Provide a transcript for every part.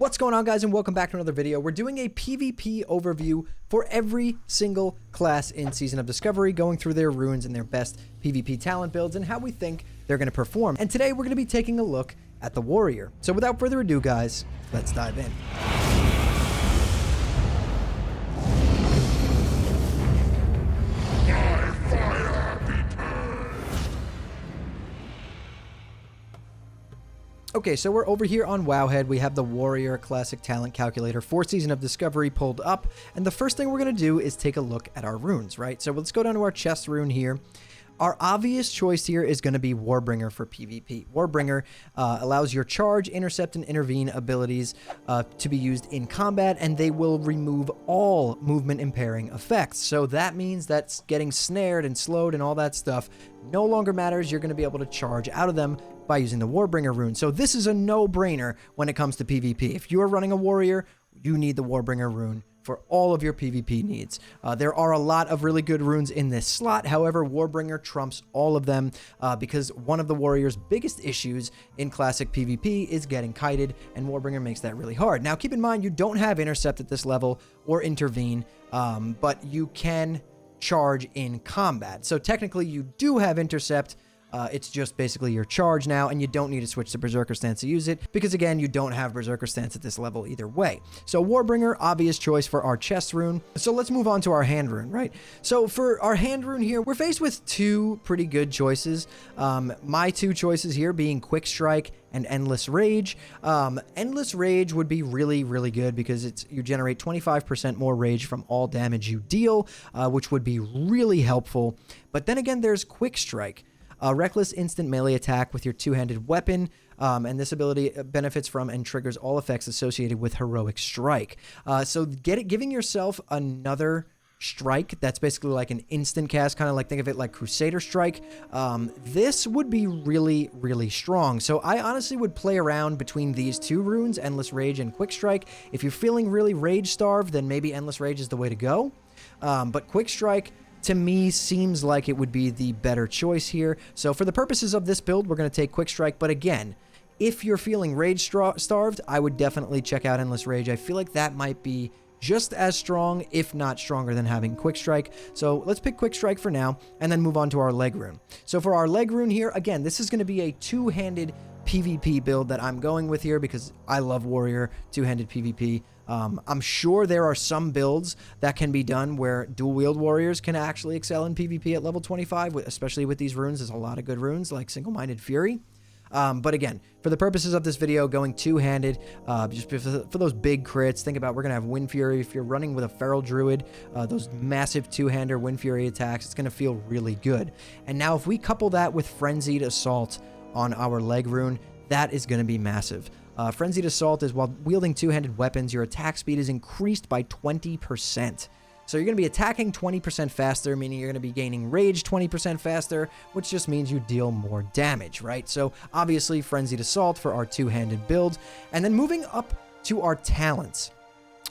What's going on, guys, and welcome back to another video. We're doing a PvP overview for every single class in Season of Discovery, going through their runes and their best PvP talent builds and how we think they're going to perform. And today we're going to be taking a look at the Warrior. So without further ado, guys, let's dive in. Okay, so we're over here on Wowhead. We have the Warrior Classic Talent Calculator for Season of Discovery pulled up. And the first thing we're going to do is take a look at our runes, right? So let's go down to our chest rune here. Our obvious choice here is going to be Warbringer for PvP. Warbringer allows your charge, intercept, and intervene abilities to be used in combat, and they will remove all movement impairing effects. So that means that getting snared and slowed and all that stuff no longer matters. You're going to be able to charge out of them by using the Warbringer rune. So this is a no-brainer when it comes to PvP. If you're running a warrior, you need the Warbringer rune for all of your PvP needs. There are a lot of really good runes in this slot. However, Warbringer trumps all of them because one of the warrior's biggest issues in classic PvP is getting kited, and Warbringer makes that really hard. Now, keep in mind, you don't have intercept at this level or intervene, but you can charge in combat. So technically, you do have intercept. It's just basically your charge now, and you don't need to switch to Berserker Stance to use it, because again, you don't have Berserker Stance at this level either way. So Warbringer, obvious choice for our chest rune. So let's move on to our hand rune, right? So for our hand rune here, we're faced with two pretty good choices. My two choices here being Quick Strike and Endless Rage. Endless Rage would be really, really good because you generate 25% more rage from all damage you deal, which would be really helpful. But then again, there's Quick Strike. Reckless instant melee attack with your two-handed weapon, and this ability benefits from and triggers all effects associated with Heroic Strike. So giving yourself another strike that's basically like an instant cast, kind of like think of it like Crusader Strike. This would be really, really strong. So I honestly would play around between these two runes, Endless Rage and Quick Strike. If you're feeling really rage starved, then maybe Endless Rage is the way to go. But Quick Strike, to me, seems like it would be the better choice here. So for the purposes of this build, we're going to take Quick Strike. But again, if you're feeling rage starved, I would definitely check out Endless Rage. I feel like that might be just as strong, if not stronger, than having Quick Strike. So let's pick Quick Strike for now, and then move on to our leg rune. So for our leg rune here, again, this is going to be a two-handed PvP build that I'm going with here because I love Warrior two-handed PvP. I'm sure there are some builds that can be done where dual-wield warriors can actually excel in PvP at level 25, especially with these runes. There's a lot of good runes like Single-Minded Fury. But again, for the purposes of this video, going two-handed, just for those big crits, think about we're going to have Wind Fury. If you're running with a Feral Druid, those massive two-hander Wind Fury attacks, it's going to feel really good. And now if we couple that with Frenzied Assault on our leg rune, that is going to be massive. Frenzied Assault is while wielding two-handed weapons, your attack speed is increased by 20%. So you're going to be attacking 20% faster, meaning you're going to be gaining rage 20% faster, which just means you deal more damage, right? So obviously Frenzied Assault for our two-handed build. And then moving up to our talents.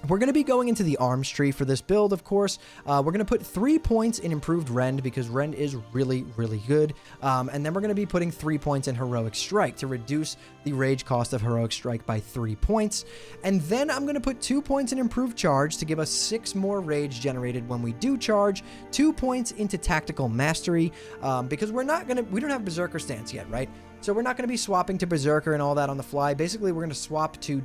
We're going to be going into the arms tree for this build, of course. We're going to put 3 points in improved rend because rend is really, really good. And then we're going to be putting 3 points in Heroic Strike to reduce the rage cost of Heroic Strike by 3 points. And then I'm going to put 2 points in improved charge to give us 6 more rage generated when we do charge, 2 points into tactical mastery, because we don't have Berserker Stance yet, right? So we're not going to be swapping to Berserker and all that on the fly. Basically, we're going to swap to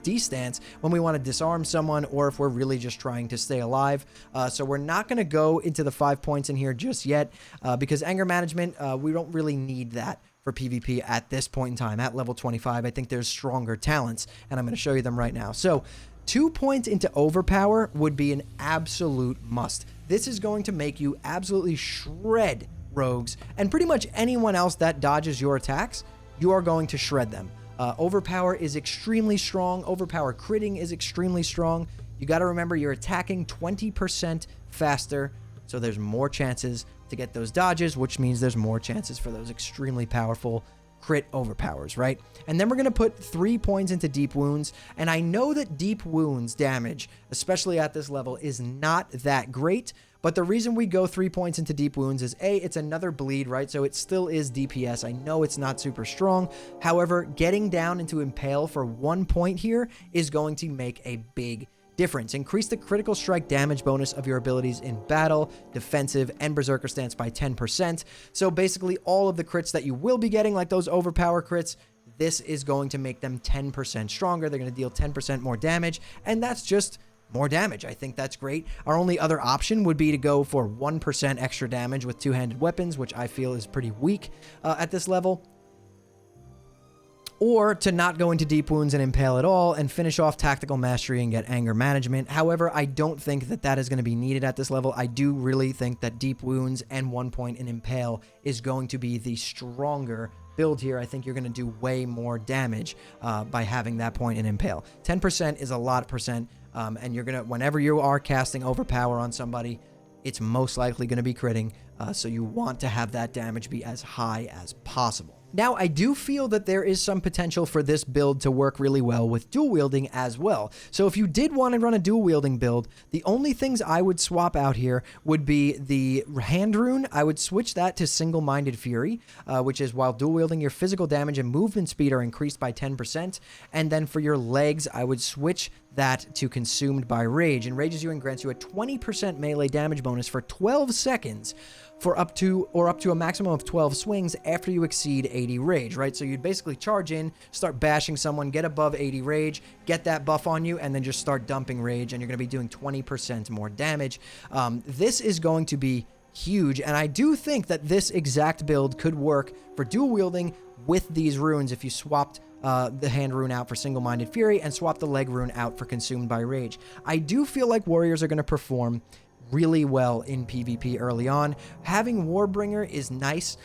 D-stance when we want to disarm someone or if we're really just trying to stay alive. So we're not going to go into the 5 points in here just yet because anger management, we don't really need that for PvP at this point in time. At level 25, I think there's stronger talents, and I'm going to show you them right now. So 2 points into overpower would be an absolute must. This is going to make you absolutely shred rogues, and pretty much anyone else that dodges your attacks, you are going to shred them. Overpower is extremely strong. Overpower critting is extremely strong. You got to remember you're attacking 20% faster, so there's more chances to get those dodges, which means there's more chances for those extremely powerful crit overpowers, right? And then we're going to put 3 points into deep wounds. And I know that deep wounds damage, especially at this level, is not that great. But the reason we go 3 points into deep wounds is A, it's another bleed, right? So it still is DPS. I know it's not super strong. However, getting down into impale for 1 point here is going to make a big difference. Increase the critical strike damage bonus of your abilities in battle, defensive, and berserker stance by 10%. So basically all of the crits that you will be getting, like those overpower crits, this is going to make them 10% stronger. They're going to deal 10% more damage, and that's just more damage. I think that's great. Our only other option would be to go for 1% extra damage with two-handed weapons, which I feel is pretty weak at this level. Or to not go into deep wounds and impale at all and finish off tactical mastery and get anger management. However, I don't think that that is going to be needed at this level. I do really think that deep wounds and 1 point in impale is going to be the stronger build here. I think you're going to do way more damage by having that point in impale. 10% is a lot of percent, and you're going to, whenever you are casting overpower on somebody, it's most likely going to be critting, so you want to have that damage be as high as possible. Now, I do feel that there is some potential for this build to work really well with dual wielding as well. So if you did want to run a dual wielding build, the only things I would swap out here would be the hand rune. I would switch that to single-minded fury, which is while dual wielding, your physical damage and movement speed are increased by 10%. And then for your legs, I would switch that to consumed by rage. And rages you and grants you a 20% melee damage bonus for 12 seconds for up to a maximum of 12 swings after you exceed 80 rage, right? So you'd basically charge in, start bashing someone, get above 80 rage, get that buff on you, and then just start dumping rage, and you're going to be doing 20% more damage. This is going to be huge, and I do think that this exact build could work for dual wielding with these runes if you swapped the hand rune out for single-minded fury and swap the leg rune out for consumed by rage. I do feel like warriors are going to perform really well in PvP early on. Having Warbringer is nice.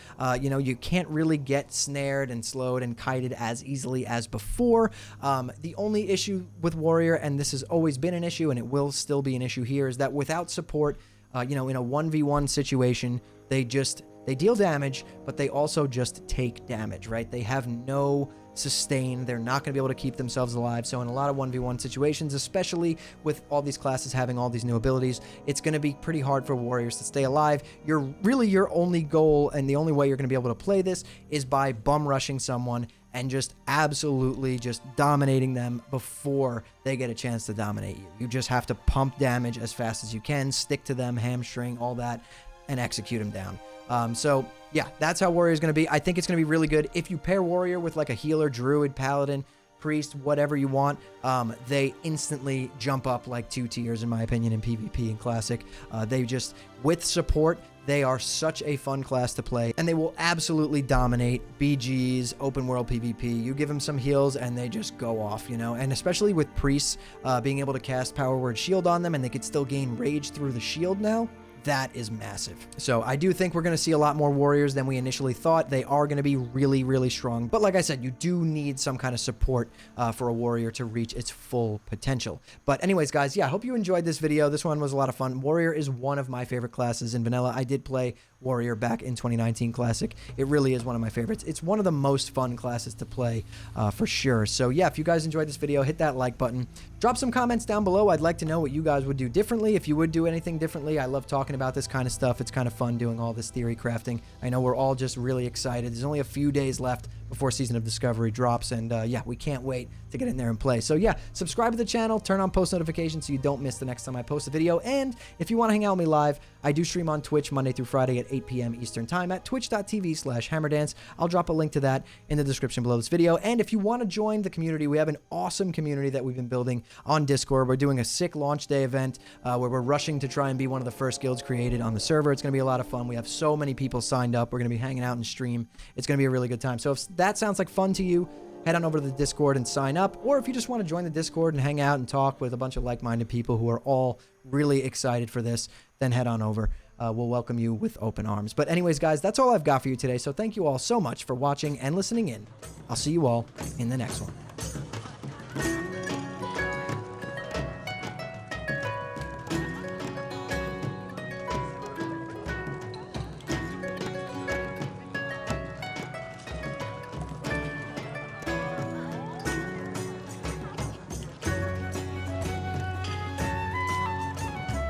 You know, you can't really get snared and slowed and kited as easily as before. The only issue with Warrior, and this has always been an issue and it will still be an issue here, is that without support, you know, in a 1v1 situation, they deal damage, but they also just take damage, right? They have no sustain. They're not going to be able to keep themselves alive. So in a lot of 1v1 situations, especially with all these classes having all these new abilities, it's going to be pretty hard for warriors to stay alive. Your only goal and the only way you're going to be able to play this is by bum rushing someone and just absolutely just dominating them before they get a chance to dominate you. You just have to pump damage as fast as you can, stick to them, hamstring, all that, and execute them down. So yeah, that's how Warrior is going to be. I think it's going to be really good. If you pair Warrior with like a healer, druid, paladin, priest, whatever you want, they instantly jump up like 2 tiers in my opinion in PvP and Classic. They just, with support, they are such a fun class to play, and they will absolutely dominate BGs, open world PvP. You give them some heals and they just go off, you know, and especially with priests being able to cast Power Word Shield on them and they could still gain rage through the shield now. That is massive. So I do think we're going to see a lot more warriors than we initially thought. They are going to be really, really strong. But like I said, you do need some kind of support for a warrior to reach its full potential. But anyways, guys, yeah, I hope you enjoyed this video. This one was a lot of fun. Warrior is one of my favorite classes in vanilla. I did play Warrior back in 2019 Classic. It really is one of my favorites. It's one of the most fun classes to play for sure. So yeah, if you guys enjoyed this video, hit that like button. Drop some comments down below. I'd like to know what you guys would do differently. If you would do anything differently, I love talking about this kind of stuff. It's kind of fun doing all this theory crafting. I know we're all just really excited. There's only a few days left before Season of Discovery drops, and yeah, we can't wait to get in there and play. So yeah, subscribe to the channel, turn on post notifications so you don't miss the next time I post a video, and if you want to hang out with me live, I do stream on Twitch Monday through Friday at 8 p.m. Eastern Time at twitch.tv/hammerdance. I'll drop a link to that in the description below this video, and if you want to join the community, we have an awesome community that we've been building on Discord. We're doing a sick launch day event where we're rushing to try and be one of the first guilds created on the server. It's going to be a lot of fun. We have so many people signed up. We're going to be hanging out and stream. It's going to be a really good time. So if that sounds like fun to you, head on over to the Discord and sign up. Or if you just want to join the Discord and hang out and talk with a bunch of like-minded people who are all really excited for this, then head on over. We'll welcome you with open arms. But anyways, guys, that's all I've got for you today. So thank you all so much for watching and listening in. I'll see you all in the next one.